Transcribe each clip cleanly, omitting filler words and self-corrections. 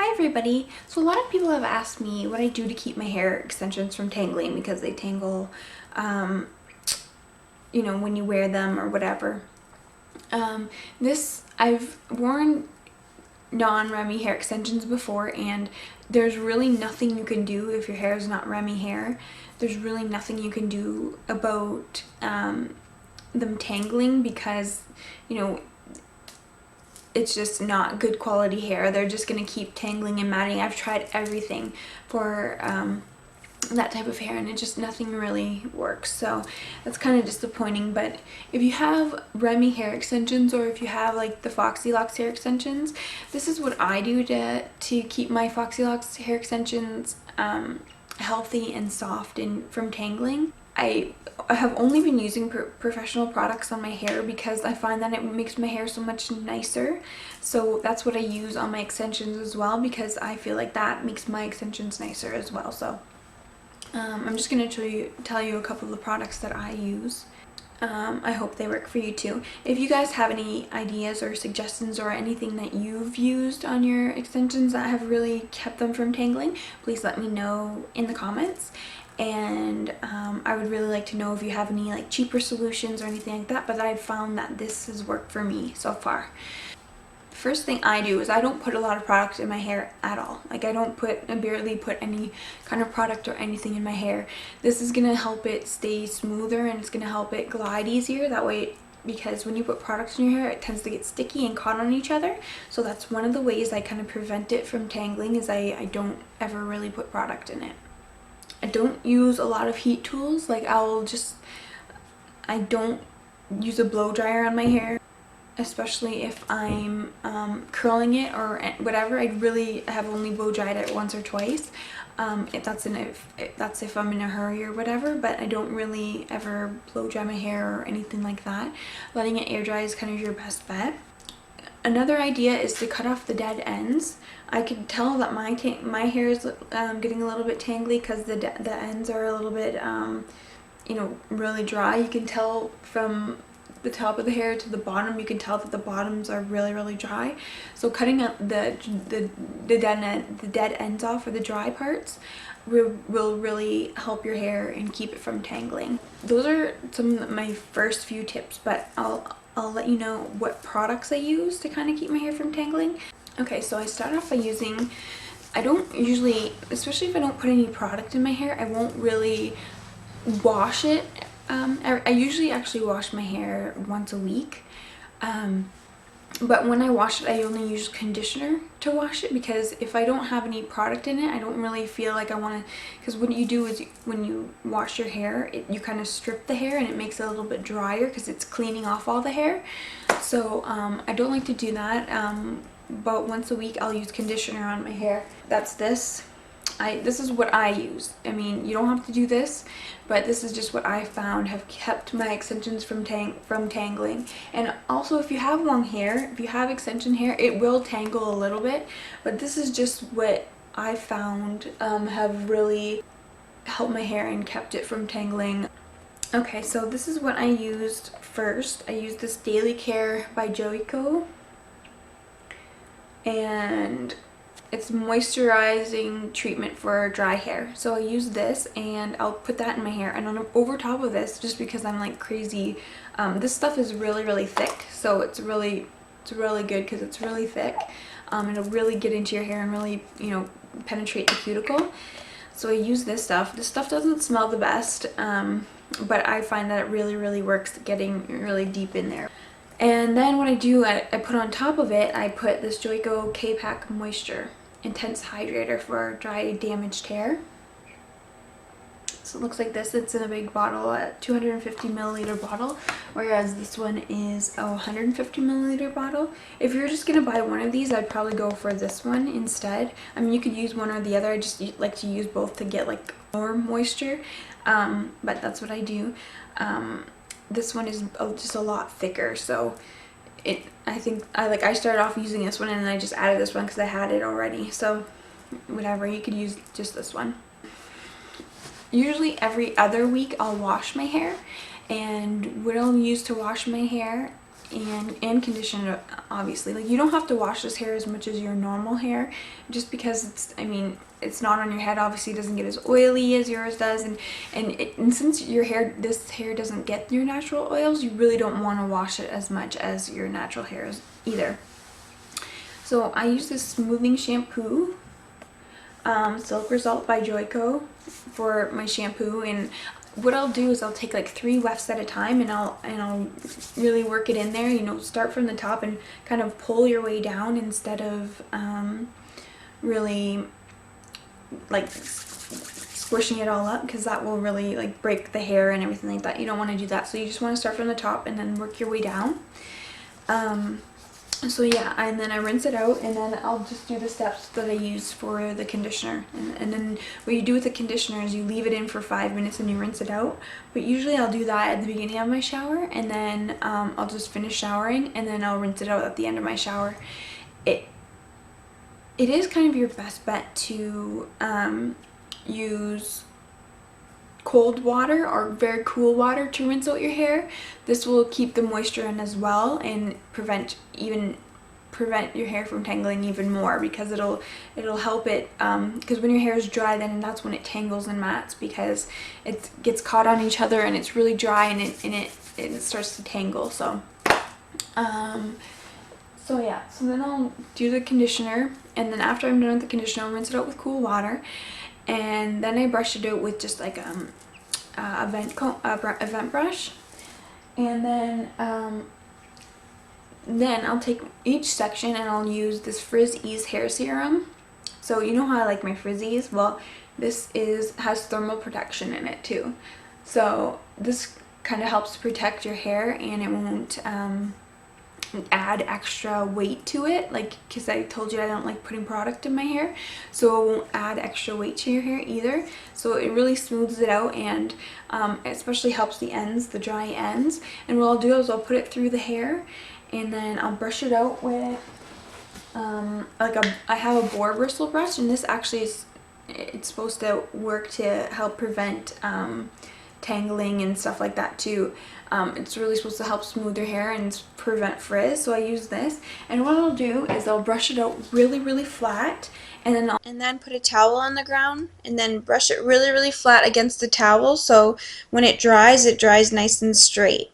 Hi everybody! So a lot of people have asked me what I do to keep my hair extensions from tangling because they tangle, when you wear them or whatever. I've worn non-Remy hair extensions before, and there's really nothing you can do if your hair is not Remy hair. There's really nothing you can do about them tangling because, it's just not good quality hair. They're just going to keep tangling and matting. I've tried everything for that type of hair, and nothing really works, so that's kind of disappointing. But if you have Remy hair extensions, or if you have like the Foxy Locks hair extensions, this is what I do to keep my Foxy Locks hair extensions healthy and soft and from tangling. I have only been using professional products on my hair because I find that it makes my hair so much nicer. So that's what I use on my extensions as well, because I feel like that makes my extensions nicer as well. So I'm just going to tell you a couple of the products that I use. I hope they work for you too. If you guys have any ideas or suggestions or anything that you've used on your extensions that have really kept them from tangling, please let me know in the comments. And I would really like to know if you have any like cheaper solutions or anything like that, but I've found that this has worked for me so far. The first thing I do is I don't put a lot of product in my hair at all. Like I barely put any kind of product or anything in my hair. This is gonna help it stay smoother, and it's gonna help it glide easier that way, because when you put products in your hair, it tends to get sticky and caught on each other. So that's one of the ways I kind of prevent it from tangling, is I don't ever really put product in it. I don't use a lot of heat tools. Like I don't use a blow dryer on my hair, especially if I'm curling it or whatever. I really have only blow dried it once or twice. That's if I'm in a hurry or whatever, but I don't really ever blow dry my hair or anything like that. Letting it air dry is kind of your best bet. Another idea is to cut off the dead ends. I can tell that my hair is getting a little bit tangly because the ends are a little bit, really dry. You can tell from the top of the hair to the bottom. You can tell that the bottoms are really, really dry. So cutting out the dead ends off, or the dry parts, will really help your hair and keep it from tangling. Those are some of my first few tips, but I'll let you know what products I use to kind of keep my hair from tangling. Okay, so I start off by using, I don't usually, especially if I don't put any product in my hair, I won't really wash it. I usually actually wash my hair once a week. But when I wash it, I only use conditioner to wash it, because if I don't have any product in it, I don't really feel like I want to, because what you do is when you wash your hair, you kind of strip the hair and it makes it a little bit drier because it's cleaning off all the hair. So I don't like to do that. But once a week I'll use conditioner on my hair. That's this. This is what I use. I mean, you don't have to do this, but this is just what I found have kept my extensions from tangling. And also, if you have long hair, if you have extension hair, it will tangle a little bit, but this is just what I found have really helped my hair and kept it from tangling. Okay, so this is what I used first. I used this Daily Care by Joico, and it's moisturizing treatment for dry hair. So I use this, and I'll put that in my hair, and over top of this, just because I'm like crazy, this stuff is really, really thick, so it's really good because it's really thick. It'll really get into your hair and really, penetrate the cuticle. So I use this stuff. This stuff doesn't smell the best, but I find that it really, really works, getting really deep in there. And then what I do, I put on top of it, I put this Joico K-Pack Moisture Intense Hydrator for dry, damaged hair. So it looks like this. It's in a big bottle, a 250 milliliter bottle, whereas this one is a 150 milliliter bottle. If you're just gonna buy one of these, I'd probably go for this one instead. I mean, you could use one or the other. I just like to use both to get like more moisture, but that's what I do. This one is just a lot thicker, so I started off using this one, and then I just added this one because I had it already. So whatever, you could use just this one. Usually every other week I'll wash my hair, and what I'll use to wash my hair and condition it, obviously. Like, you don't have to wash this hair as much as your normal hair, just because it's, I mean, it's not on your head. Obviously, it doesn't get as oily as yours does, and since this hair doesn't get your natural oils, you really don't want to wash it as much as your natural hairs either. So I use this smoothing shampoo, Silk Result by Joico, for my shampoo, and what I'll do is I'll take like 3 wefts at a time, and I'll really work it in there. You know, start from the top and kind of pull your way down instead of really like squishing it all up, because that will really like break the hair and everything like that. You don't want to do that. So you just want to start from the top and then work your way down. So yeah, and then I rinse it out, and then I'll just do the steps that I use for the conditioner. And then what you do with the conditioner is you leave it in for 5 minutes and you rinse it out. But usually I'll do that at the beginning of my shower, and then I'll just finish showering, and then I'll rinse it out at the end of my shower. It is kind of your best bet to use cold water or very cool water to rinse out your hair. This will keep the moisture in as well, and prevent your hair from tangling even more, because it'll help it, because when your hair is dry, then that's when it tangles and mats, because it gets caught on each other and it's really dry, and it starts to tangle. So yeah, so then I'll do the conditioner, and then after I'm done with the conditioner, I'll rinse it out with cool water. And then I brush it out with just like a vent brush, and then I'll take each section and I'll use this Frizz Ease hair serum. So you know how I like my Frizzies? Well, this has thermal protection in it too. So this kind of helps protect your hair, and it won't add extra weight to it, like, because I told you I don't like putting product in my hair, so it won't add extra weight to your hair either. So it really smooths it out, and especially helps the ends, the dry ends. And what I'll do is I'll put it through the hair, and then I'll brush it out with I have a boar bristle brush, and this actually it's supposed to work to help prevent tangling and stuff like that too. It's really supposed to help smooth your hair and prevent frizz, so I use this. And what I'll do is I'll brush it out really flat, and then put a towel on the ground, and then brush it really flat against the towel, so when it dries nice and straight.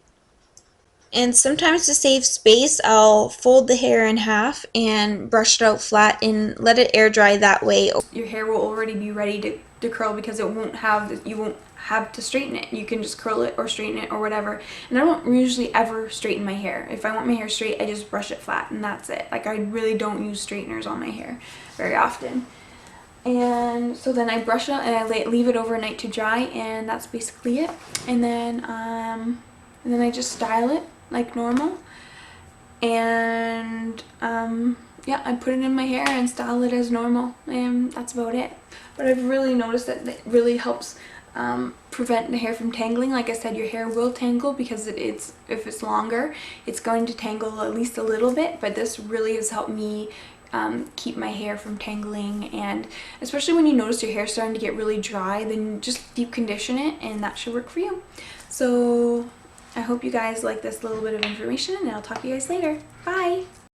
And sometimes to save space, I'll fold the hair in half and brush it out flat and let it air dry that way. Your hair will already be ready to curl, because you won't have to straighten it. You can just curl it or straighten it or whatever. And I don't usually ever straighten my hair. If I want my hair straight, I just brush it flat, and that's it. Like, I really don't use straighteners on my hair very often. And so then I brush it out and I leave it overnight to dry, and that's basically it. And then I just style it like normal, and yeah, I put it in my hair and style it as normal, and that's about it. But I've really noticed that it really helps prevent the hair from tangling. Like I said, your hair will tangle, because if it's longer, it's going to tangle at least a little bit, but this really has helped me keep my hair from tangling. And especially when you notice your hair starting to get really dry, then just deep condition it, and that should work for you. So I hope you guys like this little bit of information, and I'll talk to you guys later. Bye!